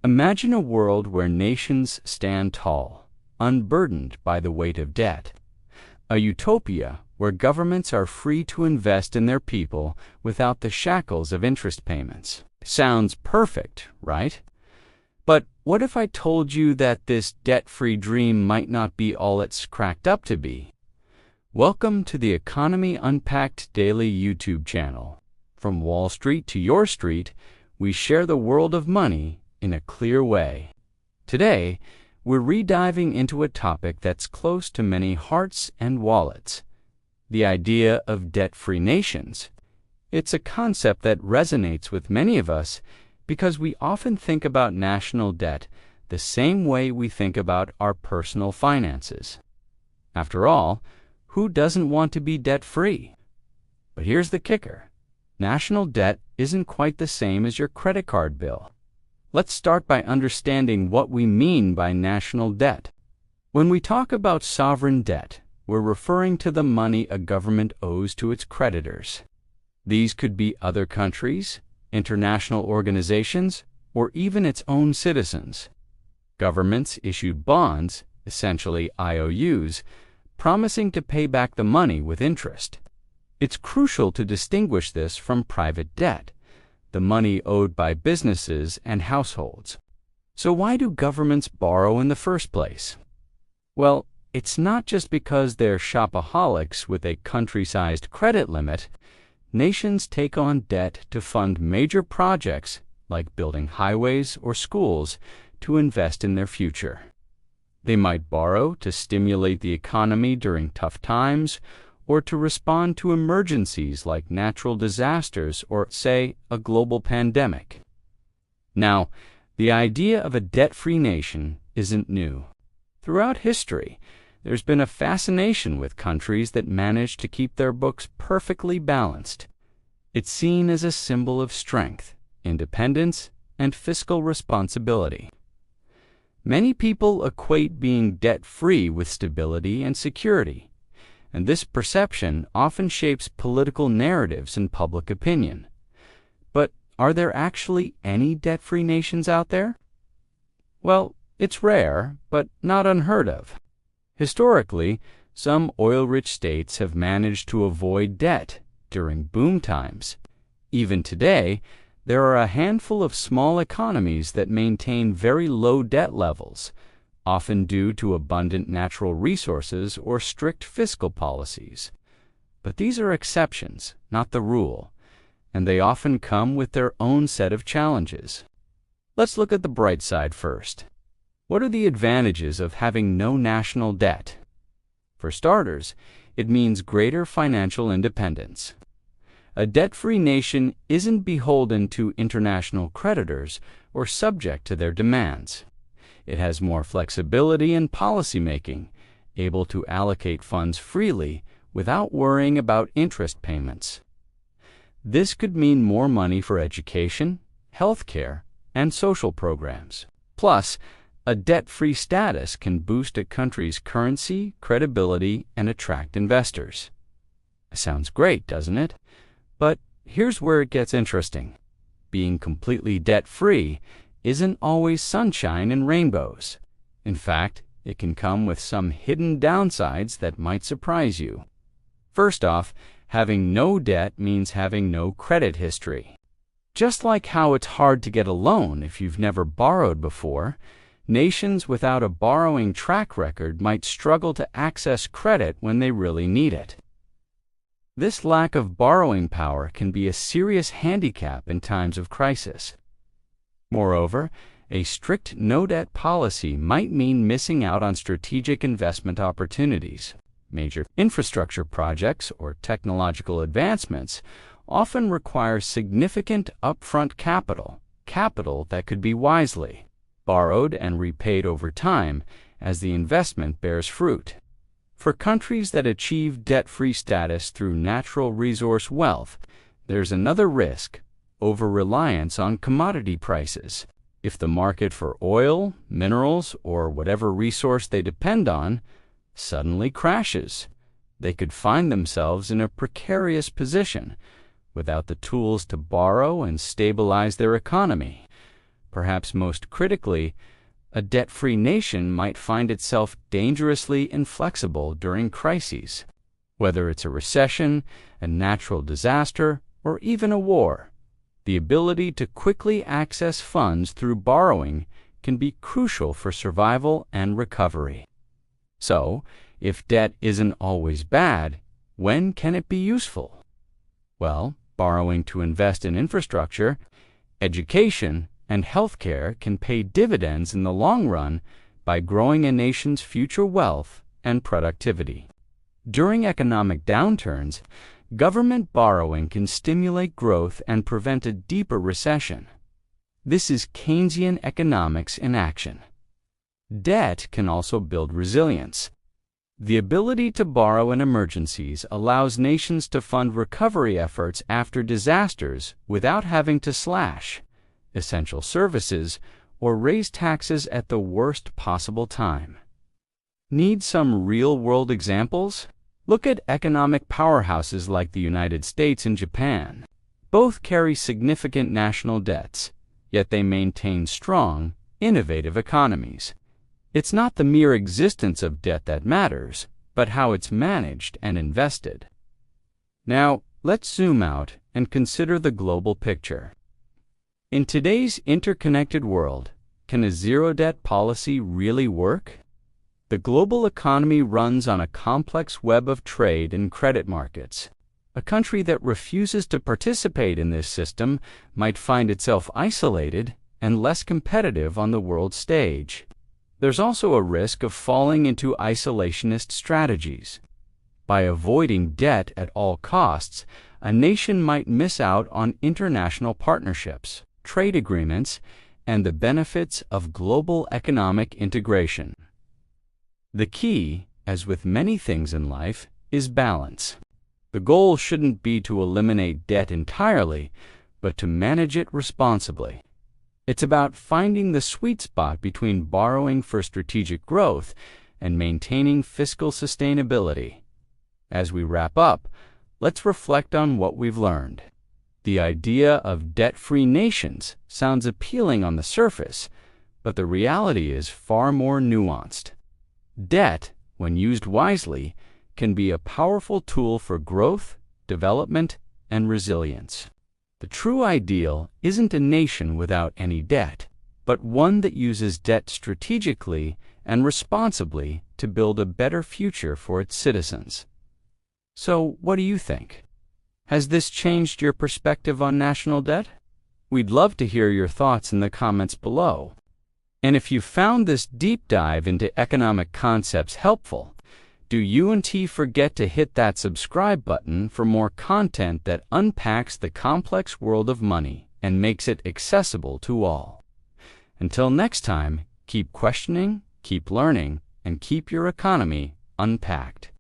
Imagine a world where nations stand tall, unburdened by the weight of debt. A utopia where governments are free to invest in their people without the shackles of interest payments. Sounds perfect, right? But what if I told you that this debt-free dream might not be all it's cracked up to be? Welcome to the Economy Unpacked Daily YouTube channel. From Wall Street to your street, we share the world of money in a clear way. Today, we're rediving into a topic that's close to many hearts and wallets: the idea of debt-free nations. It's a concept that resonates with many of us because we often think about national debt the same way we think about our personal finances. After all, who doesn't want to be debt-free? But here's the kicker: national debt isn't quite the same as your credit card bill. Let's start by understanding what we mean by national debt. When we talk about sovereign debt, we're referring to the money a government owes to its creditors. These could be other countries, international organizations, or even its own citizens. Governments issued bonds, essentially IOUs, promising to pay back the money with interest. It's crucial to distinguish this from private debt, the money owed by businesses and households. So why do governments borrow in the first place? Well, it's not just because they're shopaholics with a country-sized credit limit. Nations take on debt to fund major projects like building highways or schools to invest in their future. They might borrow to stimulate the economy during tough times, or to respond to emergencies like natural disasters or, say, a global pandemic. Now, the idea of a debt-free nation isn't new. Throughout history, there's been a fascination with countries that manage to keep their books perfectly balanced. It's seen as a symbol of strength, independence, and fiscal responsibility. Many people equate being debt-free with stability and security, and this perception often shapes political narratives and public opinion. But are there actually any debt-free nations out there? Well, it's rare, but not unheard of. Historically, some oil-rich states have managed to avoid debt during boom times. Even today, there are a handful of small economies that maintain very low debt levels, often due to abundant natural resources or strict fiscal policies. But these are exceptions, not the rule, and they often come with their own set of challenges. Let's look at the bright side first. What are the advantages of having no national debt? For starters, it means greater financial independence. A debt-free nation isn't beholden to international creditors or subject to their demands. It has more flexibility in policymaking, able to allocate funds freely without worrying about interest payments. This could mean more money for education, healthcare, and social programs. Plus, a debt-free status can boost a country's currency, credibility, and attract investors. Sounds great, doesn't it? But here's where it gets interesting. Being completely debt-free isn't always sunshine and rainbows. In fact, it can come with some hidden downsides that might surprise you. First off, having no debt means having no credit history. Just like how it's hard to get a loan if you've never borrowed before, nations without a borrowing track record might struggle to access credit when they really need it. This lack of borrowing power can be a serious handicap in times of crisis. Moreover, a strict no-debt policy might mean missing out on strategic investment opportunities. Major infrastructure projects or technological advancements often require significant upfront capital that could be wisely borrowed and repaid over time as the investment bears fruit. For countries that achieve debt-free status through natural resource wealth, there's another risk: over-reliance on commodity prices. If the market for oil, minerals, or whatever resource they depend on suddenly crashes, they could find themselves in a precarious position without the tools to borrow and stabilize their economy. Perhaps most critically, a debt-free nation might find itself dangerously inflexible during crises. Whether it's a recession, a natural disaster, or even a war, the ability to quickly access funds through borrowing can be crucial for survival and recovery. So, if debt isn't always bad, when can it be useful? Well, borrowing to invest in infrastructure, education, and healthcare can pay dividends in the long run by growing a nation's future wealth and productivity. During economic downturns, government borrowing can stimulate growth and prevent a deeper recession. This is Keynesian economics in action. Debt can also build resilience. The ability to borrow in emergencies allows nations to fund recovery efforts after disasters without having to slash essential services or raise taxes at the worst possible time. Need some real-world examples? Look at economic powerhouses like the United States and Japan. Both carry significant national debts, yet they maintain strong, innovative economies. It's not the mere existence of debt that matters, but how it's managed and invested. Now, let's zoom out and consider the global picture. In today's interconnected world, can a zero-debt policy really work? The global economy runs on a complex web of trade and credit markets. A country that refuses to participate in this system might find itself isolated and less competitive on the world stage. There's also a risk of falling into isolationist strategies. By avoiding debt at all costs, a nation might miss out on international partnerships, trade agreements, and the benefits of global economic integration. The key, as with many things in life, is balance. The goal shouldn't be to eliminate debt entirely, but to manage it responsibly. It's about finding the sweet spot between borrowing for strategic growth and maintaining fiscal sustainability. As we wrap up, let's reflect on what we've learned. The idea of debt-free nations sounds appealing on the surface, but the reality is far more nuanced. Debt, when used wisely, can be a powerful tool for growth, development, and resilience. The true ideal isn't a nation without any debt, but one that uses debt strategically and responsibly to build a better future for its citizens. So, what do you think? Has this changed your perspective on national debt? We'd love to hear your thoughts in the comments below. And if you found this deep dive into economic concepts helpful, do you and T forget to hit that subscribe button for more content that unpacks the complex world of money and makes it accessible to all. Until next time, keep questioning, keep learning, and keep your economy unpacked.